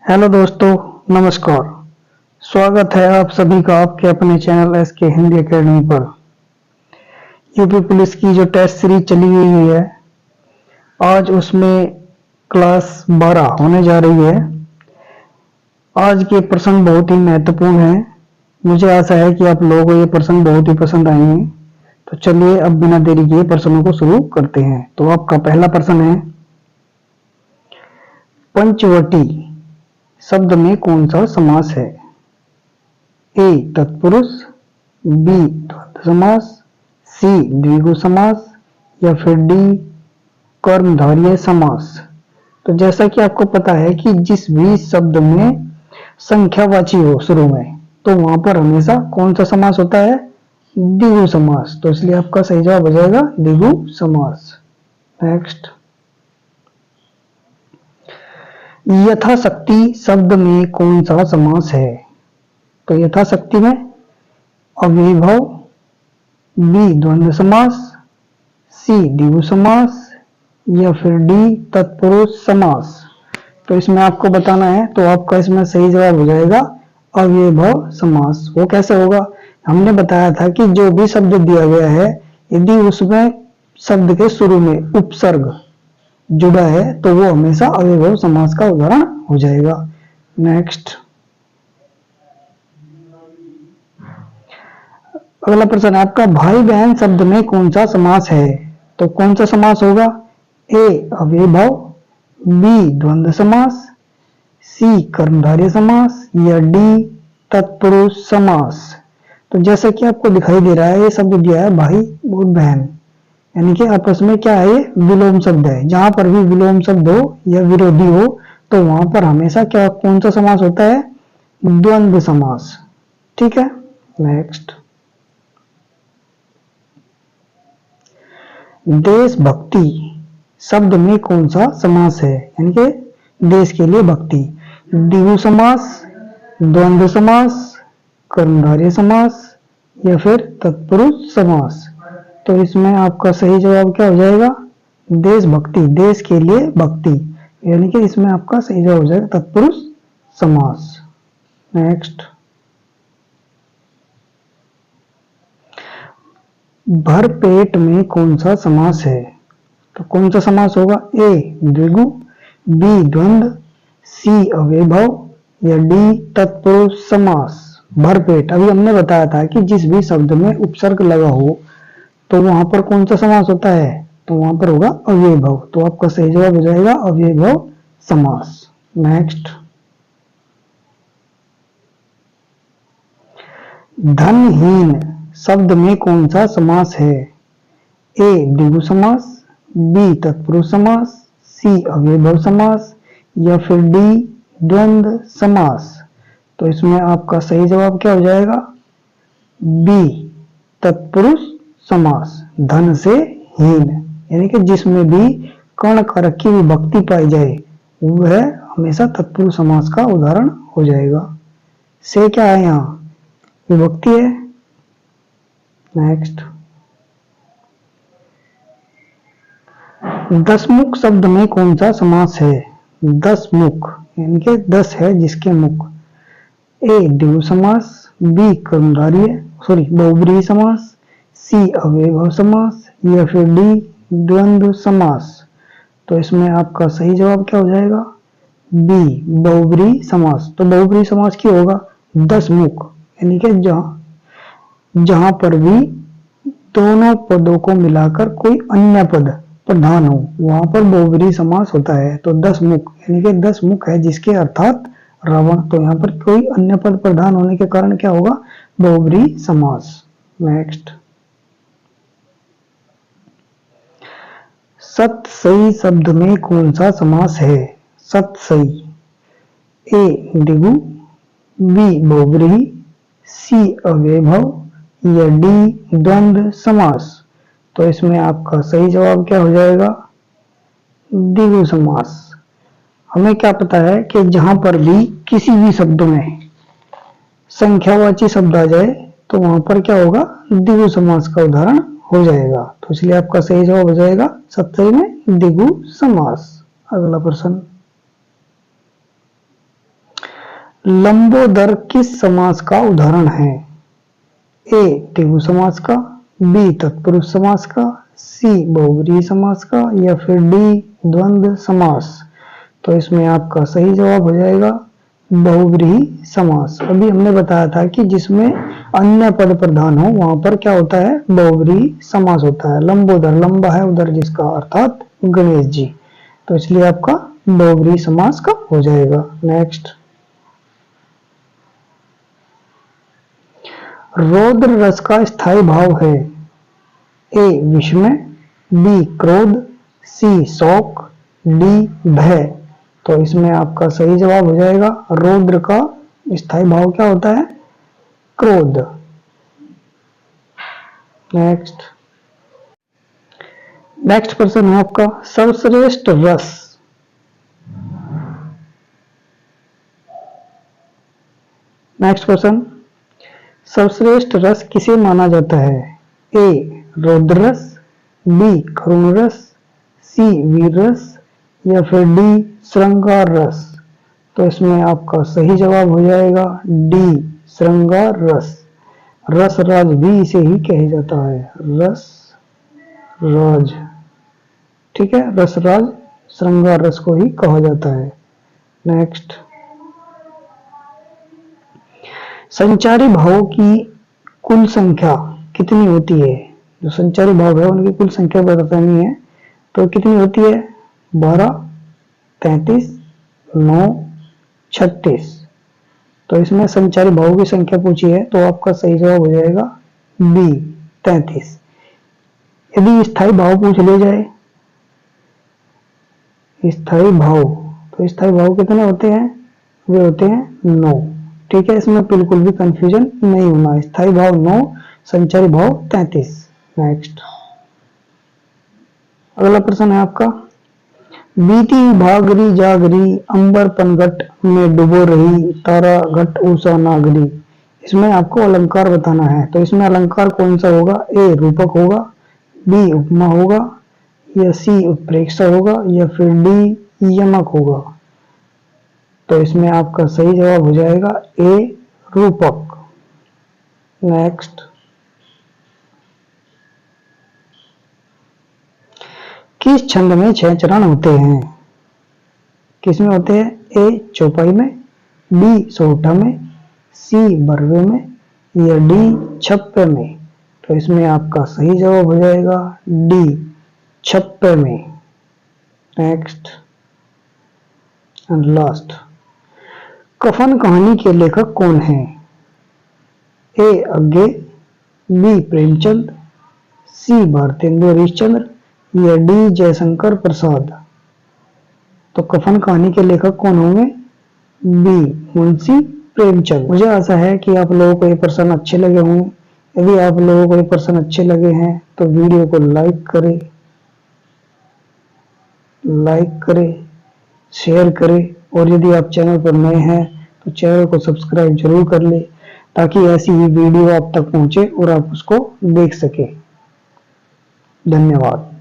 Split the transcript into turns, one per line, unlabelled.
Hello दोस्तों, नमस्कार। स्वागत है आप सभी का आपके अपने चैनल एसके हिंदी एकेडमी पर। यूपी पुलिस की जो टेस्ट सीरीज चली हुई है, आज उसमें क्लास 12 होने जा रही है। आज के प्रश्न बहुत ही महत्वपूर्ण हैं। मुझे आशा है कि आप लोगों को ये प्रश्न बहुत ही पसंद आएंगे। तो चलिए अब बिना देरी किए प्रश्नों को शुरू करते हैं। तो आपका पहला प्रश्न है, पंचवटी शब्द में कौन सा समास है? ए तत्पुरुष, बी द्वंद्व समास, सी द्विगु समास या फिर डी कर्मधारय समास। तो जैसा कि आपको पता है कि जिस भी शब्द में संख्यावाची हो शुरू में, तो वहां पर हमेशा कौन सा समास होता है? द्विगु समास। तो इसलिए आपका सही जवाब हो जाएगा द्विगु समास। नेक्स्ट, यथाशक्ति शब्द में कौन सा समास है? तो यथाशक्ति में अव्ययीभाव, बी द्वंद्व समास, सी द्विगु समास या फिर डी तत्पुरुष समास। तो इसमें आपको बताना है, तो आपका इसमें सही जवाब हो जाएगा अव्ययीभाव समास। वो कैसे होगा? हमने बताया था कि जो भी शब्द दिया गया है, यदि उसमें शब्द के शुरू में उपसर्ग जुड़ा है तो वो हमेशा अव्ययीभाव समास का उदाहरण हो जाएगा। नेक्स्ट, अगला प्रश्न है आपका, भाई बहन शब्द में कौन सा समास है? तो कौन सा समास होगा? ए अव्ययीभाव, बी द्वंद्व समास, सी कर्मधारय समास या डी तत्पुरुष समास। तो जैसा कि आपको दिखाई दे रहा है, ये शब्द दिया है भाई और बहन, यानी कि आपस में क्या है? ये विलोम शब्द है। जहां पर भी विलोम शब्द हो या विरोधी हो, तो वहां पर हमेशा क्या कौन सा समास होता है? द्वंद्व समास। ठीक है। नेक्स्ट, देशभक्ति शब्द में कौन सा समास है? यानी कि देश के लिए भक्ति। द्विगु समास, द्वंद्व समास, कर्मधारय समास या फिर तत्पुरुष समास। तो इसमें आपका सही जवाब क्या हो जाएगा? देशभक्ति, देश के लिए भक्ति, यानी कि इसमें आपका सही जवाब हो जाएगा तत्पुरुष समास। नेक्स्ट, भर पेट में कौन सा समास है? तो कौन सा समास होगा? ए द्विगु, बी द्वंद्व, सी अव्ययीभाव या डी तत्पुरुष समास। भरपेट, अभी हमने बताया था कि जिस भी शब्द में उपसर्ग लगा हो तो वहां पर कौन सा समास होता है? तो वहां पर होगा अव्ययीभाव। तो आपका सही जवाब हो जाएगा अव्ययीभाव समास। नेक्स्ट, धनहीन शब्द में कौन सा समास है? ए द्विगु समास, बी तत्पुरुष समास, सी अव्ययीभाव समास या फिर डी द्वंद्व समास। तो इसमें आपका सही जवाब क्या हो जाएगा? बी तत्पुरुष समास। धन से हीन, यानी कि जिसमें भी कर्ण कारक की विभक्ति पाई जाए वह हमेशा तत्पुरुष समास का उदाहरण हो जाएगा। से क्या है? यहाँ विभक्ति है। नेक्स्ट, दसमुख शब्द में कौन सा समास है? दसमुख यानी कि 10 है जिसके मुख। ए द्विगु समास, बी कर्मधारय बहुब्रीहि समास, सी अव्ययीभाव समास या फिर डी द्वंद्व समास। तो इसमें आपका सही जवाब क्या हो जाएगा? बी बहुब्रीहि समास। तो बहुब्रीहि समास क्यों होगा? 10 मुख, यानी कि जहां पर भी दोनों पदों को मिलाकर कोई अन्य पद प्रधान हो वहां पर बहुब्रीहि समास होता है। तो 10 मुख यानी कि 10 मुख है जिसके अर्थात रावण। तो यहाँ पर कोई अन्य पद प्रधान होने के कारण क्या होगा? बहुब्रीहि समास। नेक्स्ट, सतसई शब्द में कौन सा समास है? सतसई, ए द्विगु, बी बहुब्रीहि, सी अव्ययीभाव या डी द्वंद्व समास। तो इसमें आपका सही जवाब क्या हो जाएगा? द्विगु समास। हमें क्या पता है कि जहां पर भी किसी भी शब्द में संख्यावाची शब्द आ जाए तो वहां पर क्या होगा? द्विगु समास का उदाहरण हो जाएगा। तो इसलिए आपका सही जवाब हो जाएगा सतसई में द्विगु समास। अगला प्रश्न, लंबोदर किस समास का उदाहरण है? ए द्विगु समास का, बी तत्पुरुष समास का, सी बहुव्रीहि समास का, या फिर डी द्वंद्व समास। तो इसमें आपका सही जवाब हो जाएगा बहुव्रीहि समास। अभी हमने बताया था कि जिसमें अन्य पद प्रधान हो वहां पर क्या होता है? बहुव्रीहि समास होता है। लंबोदर, लंबा है उधर जिसका, अर्थात गणेश जी, तो इसलिए आपका बहुव्रीहि समास का हो जाएगा। नेक्स्ट, रौद्र रस का स्थायी भाव है? ए विस्मय, बी क्रोध, सी शोक, डी भय। तो इसमें आपका सही जवाब हो जाएगा रौद्र का स्थायी भाव क्या होता है? क्रोध। नेक्स्ट, नेक्स्ट प्रश्न है आपका सर्वश्रेष्ठ रस। नेक्स्ट क्वेश्चन, सर्वश्रेष्ठ रस किसे माना जाता है? ए रौद्र रस, बी करुण रस, सी वीर रस, या फिर डी श्रृंगार रस। तो इसमें आपका सही जवाब हो जाएगा डी श्रृंगार रस। रस राज भी इसे ही कहा जाता है, रस राज, ठीक है, रस राज श्रृंगार रस को ही कहा जाता है। नेक्स्ट, संचारी भावों की कुल संख्या कितनी होती है? जो संचारी भाव है उनकी कुल संख्या बतानी है, तो कितनी होती है? 12, 33, 9, 36। तो इसमें संचारी भावों की संख्या पूछी है, तो आपका सही जवाब हो जाएगा बी 33। यदि स्थायी भाव पूछ ले जाए, स्थायी भाव, तो स्थायी भाव कितने होते हैं? वे होते हैं 9। ठीक है, इसमें बिल्कुल भी कंफ्यूजन नहीं होना। स्थायी भाव 9, संचारी भाव 33। नेक्स्ट, अगला प्रश्न है आपका, बीती भागरी जागरी अंबर पनघट में डुबो रही तारा घट उषा नागरी। इसमें आपको अलंकार बताना है, तो इसमें अलंकार कौन सा होगा? ए रूपक होगा, बी उपमा होगा, या सी उत्प्रेक्षा होगा, या फिर डी यमक होगा। तो इसमें आपका सही जवाब हो जाएगा ए रूपक। नेक्स्ट, किस छंद में 6 चरण होते हैं? किसमें होते हैं? ए चौपाई में, बी सोहठा में, सी बरवे में, या डी छप्पे में। तो इसमें आपका सही जवाब हो जाएगा डी छप्पे में। नेक्स्ट एंड लास्ट, कफन कहानी के लेखक कौन है? ए अज्ञे, बी प्रेमचंद, सी भारतेंदु हरिश्चंद्र, या डी जयशंकर प्रसाद। तो कफन कहानी के लेखक कौन होंगे? बी मुंशी प्रेमचंद। मुझे आशा है कि आप लोगों को ये प्रश्न अच्छे लगे होंगे। यदि आप लोगों को ये प्रश्न अच्छे लगे हैं तो वीडियो को लाइक करें, शेयर करें, और यदि आप चैनल पर नए हैं तो चैनल को सब्सक्राइब जरूर कर ले, ताकि ऐसी ही वीडियो आप तक पहुंचे और आप उसको देख सके। धन्यवाद।